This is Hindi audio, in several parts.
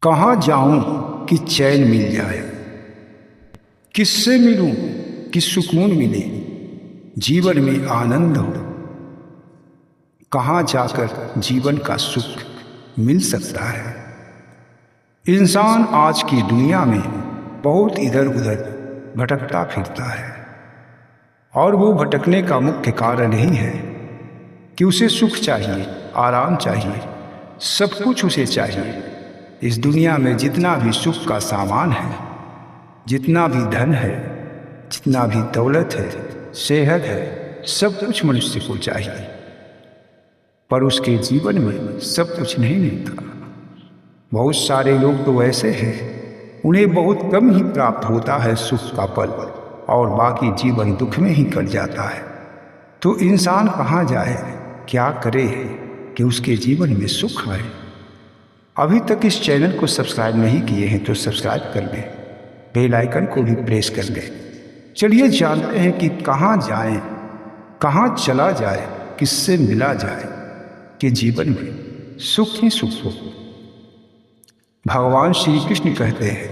कहाँ जाऊं कि चैन मिल जाए, किससे मिलूं कि सुकून मिले, जीवन में आनंद हो। कहाँ जाकर जीवन का सुख मिल सकता है। इंसान आज की दुनिया में बहुत इधर उधर भटकता फिरता है, और वो भटकने का मुख्य कारण यही है कि उसे सुख चाहिए, आराम चाहिए, सब कुछ उसे चाहिए। इस दुनिया में जितना भी सुख का सामान है, जितना भी धन है, जितना भी दौलत है, सेहत है, सब कुछ मनुष्य को चाहिए, पर उसके जीवन में सब कुछ नहीं मिलता। बहुत सारे लोग तो ऐसे हैं, उन्हें बहुत कम ही प्राप्त होता है सुख का पल, और बाकी जीवन दुख में ही कट जाता है। तो इंसान कहाँ जाए, क्या करे कि उसके जीवन में सुख आए। अभी तक इस चैनल को सब्सक्राइब नहीं किए हैं तो सब्सक्राइब कर लें, बेल आइकन को भी प्रेस कर लें। चलिए जानते हैं कि कहाँ जाएं, कहाँ चला जाए, किससे मिला जाए कि जीवन में सुख ही सुख हो। भगवान श्री कृष्ण कहते हैं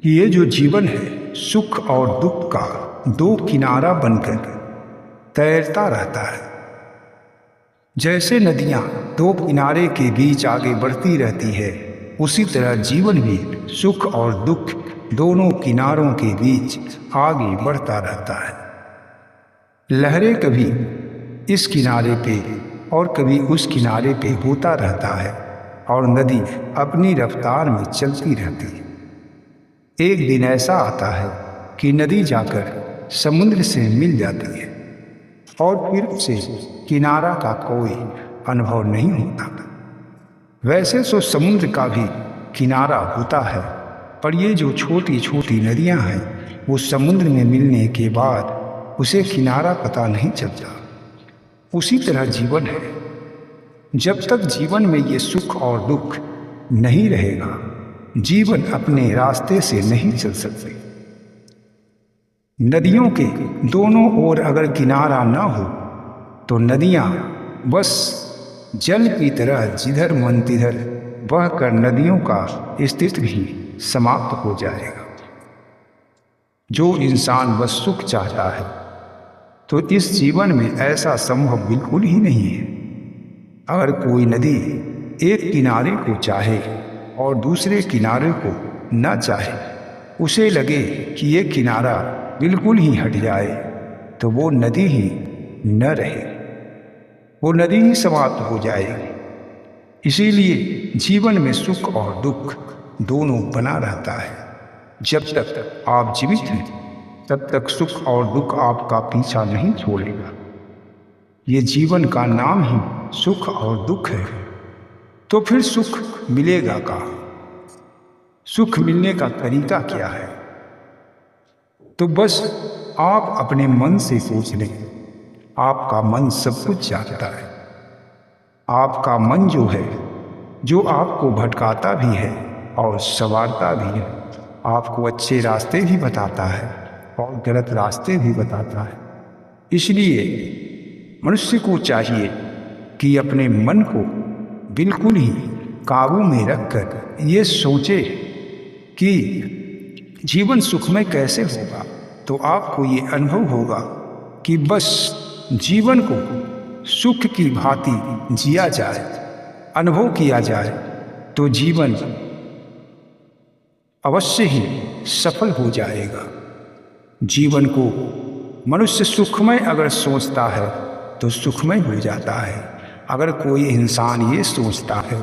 कि ये जो जीवन है सुख और दुख का दो किनारा बनकर तैरता रहता है। जैसे नदियाँ दो किनारे के बीच आगे बढ़ती रहती है, उसी तरह जीवन भी सुख और दुख दोनों किनारों के बीच आगे बढ़ता रहता है। लहरें कभी इस किनारे पे और कभी उस किनारे पे होता रहता है, और नदी अपनी रफ्तार में चलती रहती है। एक दिन ऐसा आता है कि नदी जाकर समुद्र से मिल जाती है, और फिर उसे किनारा का कोई अनुभव नहीं होता। वैसे तो समुद्र का भी किनारा होता है, पर ये जो छोटी छोटी नदियां हैं वो समुद्र में मिलने के बाद उसे किनारा पता नहीं चलता। उसी तरह जीवन है। जब तक जीवन में ये सुख और दुख नहीं रहेगा, जीवन अपने रास्ते से नहीं चल सकते। नदियों के दोनों ओर अगर किनारा ना हो तो नदियाँ बस जल की तरह जिधर मन तिधर बहकर नदियों का अस्तित्व ही समाप्त हो जाएगा। जो इंसान बस सुख चाहता है तो इस जीवन में ऐसा संभव बिल्कुल ही नहीं है। अगर कोई नदी एक किनारे को चाहे और दूसरे किनारे को न चाहे, उसे लगे कि ये किनारा बिल्कुल ही हट जाए, तो वो नदी ही न रहे, वो नदी ही समाप्त हो जाएगी। इसीलिए जीवन में सुख और दुख दोनों बना रहता है। जब तक आप जीवित हैं तब तक सुख और दुख आपका पीछा नहीं छोड़ेगा। ये जीवन का नाम ही सुख और दुख है। तो फिर सुख मिलेगा कहाँ? सुख मिलने का तरीका क्या है? तो बस आप अपने मन से सोच लें। आपका मन सब कुछ जानता है। आपका मन जो है, जो आपको भटकाता भी है और संवारता भी है, आपको अच्छे रास्ते भी बताता है और गलत रास्ते भी बताता है। इसलिए मनुष्य को चाहिए कि अपने मन को बिल्कुल ही काबू में रखकर ये सोचे कि जीवन सुखमय कैसे होगा। तो आपको ये अनुभव होगा कि बस जीवन को सुख की भांति जिया जाए, अनुभव किया जाए, तो जीवन अवश्य ही सफल हो जाएगा। जीवन को मनुष्य सुखमय अगर सोचता है तो सुखमय हो जाता है। अगर कोई इंसान ये सोचता है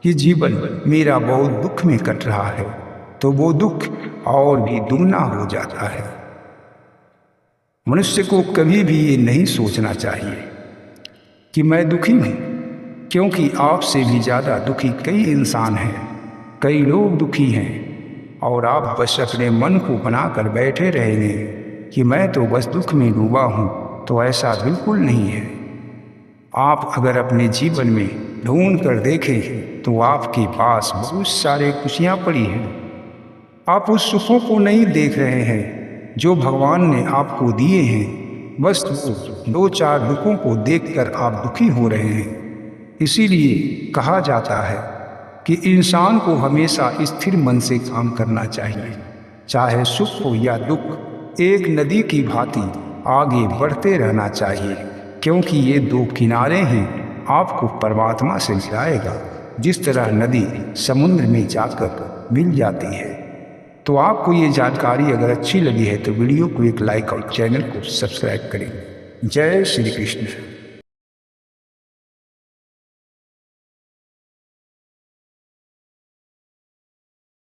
कि जीवन मेरा बहुत दुख में कट रहा है, तो वो दुख और भी दुगना हो जाता है। मनुष्य को कभी भी ये नहीं सोचना चाहिए कि मैं दुखी हूँ, क्योंकि आपसे भी ज़्यादा दुखी कई इंसान हैं, कई लोग दुखी हैं, और आप बस अपने मन को बनाकर बैठे रहेंगे कि मैं तो बस दुख में डूबा हूँ। तो ऐसा बिल्कुल नहीं है। आप अगर अपने जीवन में ढूंढ कर देखें तो आपके पास बहुत सारे खुशियाँ पड़ी हैं। आप उस सुखों को नहीं देख रहे हैं जो भगवान ने आपको दिए हैं, बस दो चार दुखों को देखकर आप दुखी हो रहे हैं। इसीलिए कहा जाता है कि इंसान को हमेशा स्थिर मन से काम करना चाहिए, चाहे सुख हो या दुख। एक नदी की भांति आगे बढ़ते रहना चाहिए, क्योंकि ये दो किनारे ही आपको परमात्मा से मिलाएगा, जिस तरह नदी समुद्र में जाकर मिल जाती है। तो आपको ये जानकारी अगर अच्छी लगी है तो वीडियो को एक लाइक और चैनल को सब्सक्राइब करें। जय श्री कृष्ण।